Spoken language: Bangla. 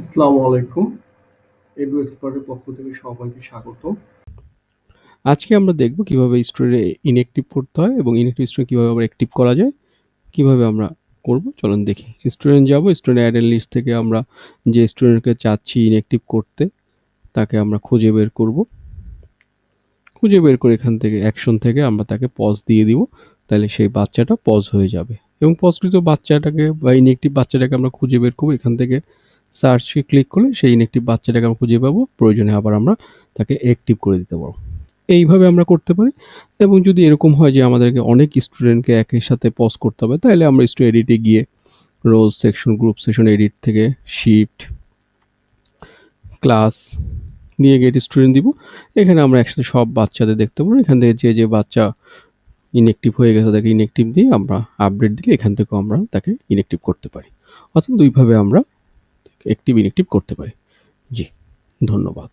আসসালামু আলাইকুম। এডু এক্সপার্টের পক্ষ থেকে সবাইকে স্বাগত। আজকে আমরা দেখব কিভাবে স্টুডেন্ট ইনঅ্যাক্টিভ করতে হয় এবং ইনঅ্যাক্টিভ স্টুডেন্ট কিভাবে আবার অ্যাক্টিভ করা যায়, কিভাবে আমরা করব চলুন দেখি। স্টুডেন্ট যাব, স্টুডেন্ট অ্যাডের লিস্ট থেকে আমরা যে স্টুডেন্টকে চাচ্ছি ইনঅ্যাক্টিভ করতে তাকে আমরা খুঁজে বের করব। খুঁজে বের করে এখান থেকে অ্যাকশন থেকে আমরা তাকে পজ দিয়ে দিব, তাহলে সেই বাচ্চাটা পজ হয়ে যাবে এবং পজকৃত বাচ্চাটাকে বা ইনঅ্যাক্টিভ বাচ্চাটাকে আমরা খুঁজে বের করব। এখান থেকে সার্চে ক্লিক করলে সেই ইনঅ্যাক্টিভ বাচ্চাটাকে আমরা খুঁজে পাবো, প্রয়োজনে আবার আমরা তাকে অ্যাক্টিভ করে দিতে পারবো। এইভাবে আমরা করতে পারি। এবং যদি এরকম হয় যে আমাদেরকে অনেক স্টুডেন্টকে একই সাথে পজ করতে হবে, তাহলে আমরা স্টুডেন্ট এডিটে গিয়ে রোজ সেকশন গ্রুপ সেশন এডিট থেকে শিফট ক্লাস দিয়ে গেট স্টুডেন্ট দিব। এখানে আমরা একসাথে সব বাচ্চাদের দেখতে পাবো। এখান থেকে যে যে বাচ্চা ইনঅ্যাক্টিভ হয়ে গেছে তাকে ইনঅ্যাক্টিভ দিয়ে আমরা আপডেট দিলে এখান থেকেও আমরা তাকে ইনঅ্যাক্টিভ করতে পারি। অর্থাৎ দুইভাবে আমরা অ্যাক্টিভ ইনঅ্যাক্টিভ করতে পারি। জি, ধন্যবাদ।